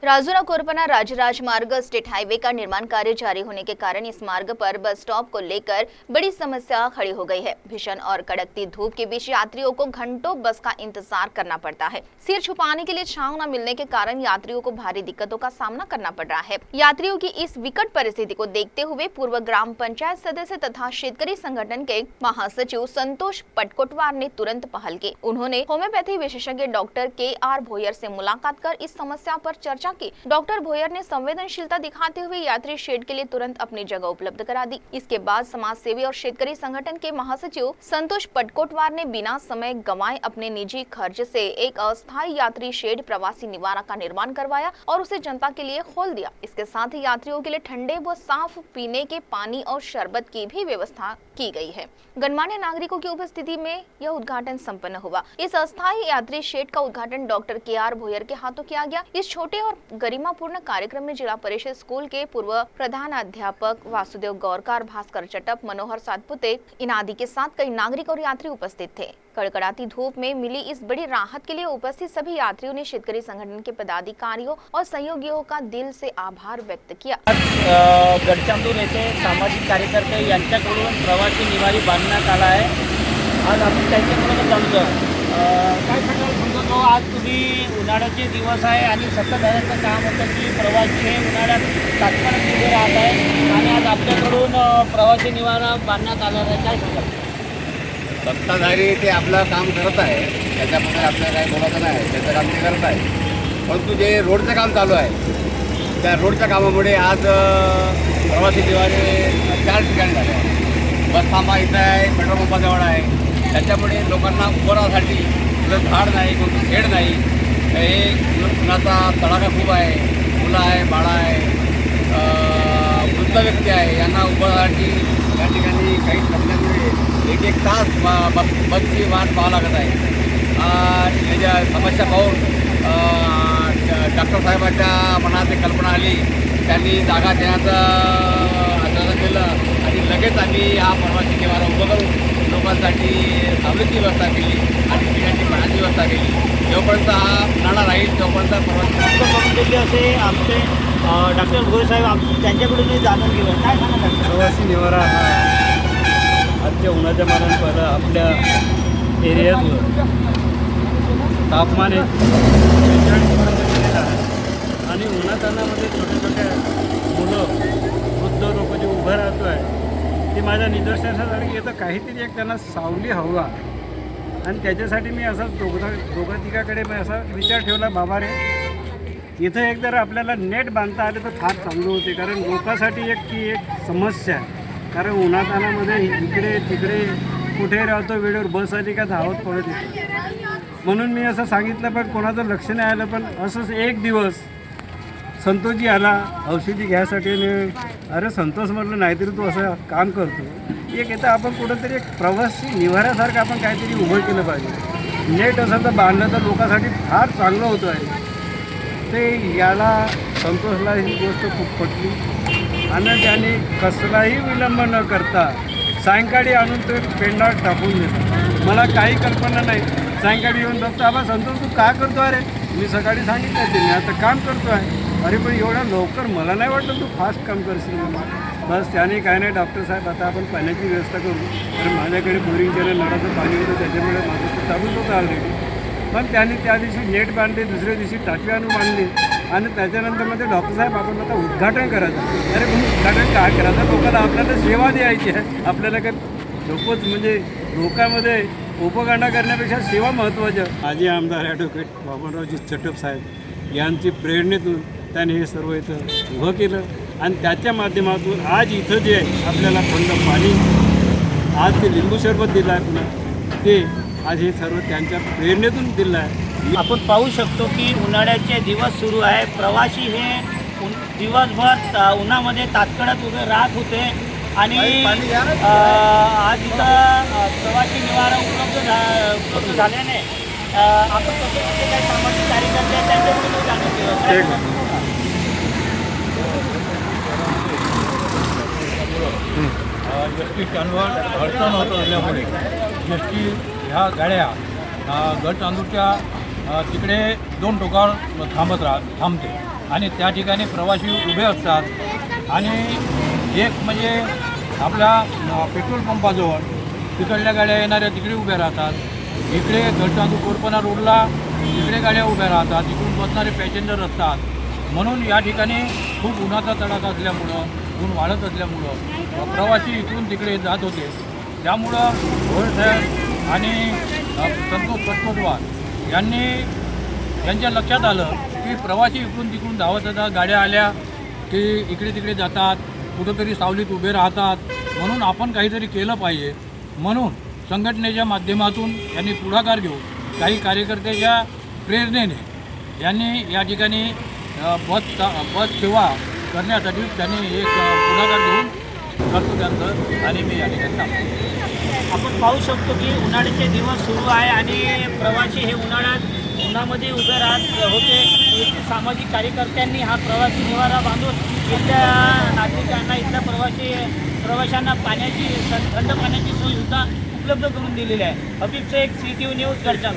राजूरा कोरपना राज्य राजमार्ग state highway का निर्माण कार्य जारी होने के कारण इस मार्ग पर बस स्टॉप को लेकर बड़ी समस्या खड़ी हो गई है। भीषण और कड़कती धूप के बीच यात्रियों को घंटों बस का इंतजार करना पड़ता है। सिर छुपाने के लिए छांव न मिलने के कारण यात्रियों को भारी दिक्कतों का सामना करना पड़ रहा है। यात्रियों की इस विकट परिस्थिति को देखते हुए पूर्व ग्राम पंचायत सदस्य तथा शेतकरी संगठन के महासचिव संतोष पटकोटवार ने तुरंत पहल की। उन्होंने होम्योपैथी विशेषज्ञ डॉक्टर KR भोयर से मुलाकात कर इस समस्या पर चर्चा की। डॉक्टर भोयर ने संवेदनशीलता दिखाते हुए यात्री शेड के लिए तुरंत अपनी जगह उपलब्ध करा दी। इसके बाद समाज सेवी और शेतकरी संगठन के महासचिव संतोष पटकोटवार ने बिना समय गंवाए अपने निजी खर्च से एक अस्थायी यात्री शेड प्रवासी निवारा का निर्माण करवाया और उसे जनता के लिए खोल दिया। इसके साथ ही यात्रियों के लिए ठंडे व साफ पीने के पानी और शरबत की भी व्यवस्था की गई है। गणमान्य नागरिकों की उपस्थिति में यह उद्घाटन संपन्न हुआ। इस अस्थायी यात्री शेड का उद्घाटन डॉक्टर KR भोयर के हाथों किया गया। इस छोटे और गरिमापूर्ण कार्यक्रम में जिला परिषद स्कूल के पूर्व प्रधानाध्यापक वासुदेव गौरकार, भास्कर चटप, मनोहर सातपुते इनादि के साथ कई नागरिक और यात्री उपस्थित थे। कड़कड़ाती धूप में मिली इस बड़ी राहत के लिए उपस्थित सभी यात्रियों ने शेतकरी संगठन के पदाधिकारियों और सहयोगियों का दिल से आभार व्यक्त किया। गडचांदूर येथे सामाजिक कार्यकर्ते यांच्याकडून प्रवासी निवारी बांधण्यात आला आहे। आज आपण त्यांच्याकडून जाणतो काय सांगाल समजा तो आज तुम्ही उन्हाळ्याचे दिवस आहे आणि सतत येण्याचं काम होतं की प्रवासी हे उन्हाळ्यात तात्काळ उभे राहत आहे आणि आज आपल्याकडून प्रवासी निवारा बांधण्यात आला आहे, काय सांगाल? सत्ताधारी ते आपलं काम करत आहे, त्याच्याबद्दल आपल्याला काही बोलायचं नाही, त्याचं काम ते करत आहे। परंतु जे रोडचं काम चालू आहे त्या रोडच्या कामामुळे आज प्रवासी निवारे 4 ठिकाणी झाले आहे। बस थांबा इथं आहे, पेट्रोल पंपाजवळ आहे, त्याच्यामुळे लोकांना उभं राहण्यासाठी कुठं झाड नाही, कोणतं शेड नाही। हे उन्हाचा तडाखा खूप आहे, मुलं आहे, बाळा आहे, वृद्ध व्यक्ती आहे, यांना उभं राहण्यासाठी या ठिकाणी काही थांबल्यामुळे एक तास बसची वाट पाहावं लागत आहे। त्याच्या समस्या पाहून डॉक्टर साहेबांच्या मनात एक कल्पना आली, त्यांनी जागा देण्याचं आश्वासन केलं आणि लगेच आम्ही हा प्रवासी निवारा उभं करून लोकांसाठी सावलीची व्यवस्था केली आणि पिण्याची पाण्याची व्यवस्था केली। जोपर्यंत हा उन्हाळा राहील तोपर्यंत प्रवासी करून दिली असे आमचे डॉक्टर भोयर साहेब त्यांच्याकडून जाणून घेऊ, काय सांगणार? प्रवासी निवारा आजच्या उन्हाच्या मानानं आपल्या एरियातलं तापमान 45पर्यंत गेलेलं आहे आणि उन्हातानामध्ये छोटे छोटे मुलं वृद्ध लोक जे उभं राहतो आहे ते माझ्या निदर्शनासाठी येतं काहीतरी एक त्यांना सावली हवा आणि त्याच्यासाठी मी असा दोघा तिघाकडे मी असा विचार ठेवला, बाबा रे इथं एक जर आपल्याला नेट बांधता आले तर फार चांगलं होते, कारण लोकांसाठी एक समस्या आहे। कारण उन्हातानामध्ये इकडे तिकडे कुठे राहतो, वेळेवर बस आली का धावत पडत येतो। म्हणून मी असं सांगितलं, पण कोणाचं लक्ष नाही आलं। पण असंच एक दिवस संतोषजी आला औषधी घ्यायसाठी आणि अरे संतोष म्हटलं नाहीतरी तू असं काम करतो, एक येतं आपण कुठंतरी एक प्रवासी निवाऱ्यासारखं आपण काहीतरी उभं केलं पाहिजे। नेट असं तर बांधलं तर लोकांसाठी फार चांगलं होतं आहे। ते याला संतोषला ही गोष्ट खूप पटली आणि त्याने कसलाही विलंब न करता सायंकाळी आणून ते पेंडावर टाकून देतो। मला काही कल्पना नाही, सायंकाळी येऊन बघतो, आबा संतोष तू काय करतो? अरे मी सकाळी सांगितलं ते मी आता काम करतो आहे। अरे पण एवढ्या लवकर मला नाही वाटलं तू फास्ट काम करशील मला। बस त्याने काय नाही, डॉक्टर साहेब आता आपण पाण्याची व्यवस्था करू, कारण माझ्याकडे बोरिंगच्या नळाचं पाणी होतं त्याच्यामुळे माझं ते चालूच होतं ऑलरेडी। पण त्याने त्या दिवशी नेट बांधले, दुसऱ्या दिवशी टाकी आणून बांधले आणि त्याच्यानंतर मध्ये डॉक्टर साहेब आपण आता उद्घाटन करायचं। अरे पण उद्घाटन काय करायचं? लोकांना आपल्याला सेवा द्यायची आहे, आपल्याला काय लोकच म्हणजे लोकांमध्ये उपकांडा करण्यापेक्षा सेवा महत्त्वाची आहे। माजी आमदार ॲडव्होकेट बाबनरावजी चटप साहेब यांची प्रेरणेतून त्याने हे सर्व इथं उभं केलं आणि त्याच्या माध्यमातून आज इथं जे आपल्याला थंड पाणी, आज ते लिंबू सरबत दिलं आहे पुन्हा, ते आज हे सर्व त्यांच्या प्रेरणेतून दिलं आहे। आपण पाहू शकतो की उन्हाळ्याचे दिवस सुरू आहे, प्रवासी हे दिवसभर उन्हामध्ये तात्काळात उभे राहत होते आणि आज इथं प्रवासी निवारा उपलब्ध झाल्याने आपण कसं काही सामाजिक कार्यकर्ते आहेत त्यांच्याकडून जाणून घेऊ। एस टी अडचण होत असल्यामुळे एस टी ह्या गाड्या गडचांदूरच्या तिकडे 2 टोकावर थांबते आणि त्या ठिकाणी प्रवासी उभे असतात आणि एक म्हणजे आपल्या पेट्रोल पंपाजवळ तिकडल्या गाड्या येणाऱ्या तिकडे उभ्या राहतात, इकडे गडचांदूर कोरपणा रोडला तिकडे गाड्या उभ्या राहतात, इकडून बसणारे पॅसेंजर असतात. म्हणून या ठिकाणी खूप उन्हाचा तडाखा असल्यामुळं, ऊन वाढत असल्यामुळं प्रवासी इकडून तिकडे जात होते. त्यामुळं भोरसाहेब आणि संतोष पटकोटवार यांच्या लक्षात आलं की प्रवासी इकडून तिकडून धावत जातात, गाड्या आल्या की इकडे तिकडे जातात, कुठंतरी सावलीत उभे राहतात, म्हणून आपण काहीतरी केलं पाहिजे. म्हणून संघटनेच्या माध्यमातून यांनी पुढाकार घेऊन काही कार्यकर्त्याच्या प्रेरणेने यांनी या ठिकाणी बस सेवा करण्यासाठी त्यांनी एक पुढाकार घेऊन कर्तव्यांचं आणि मी या ठिकाणी थांबतो. आपण पाहू शकतो की उन्हाळ्याचे दिवस सुरू आहे आणि प्रवासी हे उन्हामध्ये उभे राहत होते. येथील सामाजिक कार्यकर्त्यांनी हा प्रवासी निवारा बांधून इथल्या नागरिकांना, इथल्या प्रवाशांना पाण्याची, थंड पाण्याची सोयसुद्धा उपलब्ध करून दिलेली आहे. Habib Shaikh, CTV news, Gadchandur.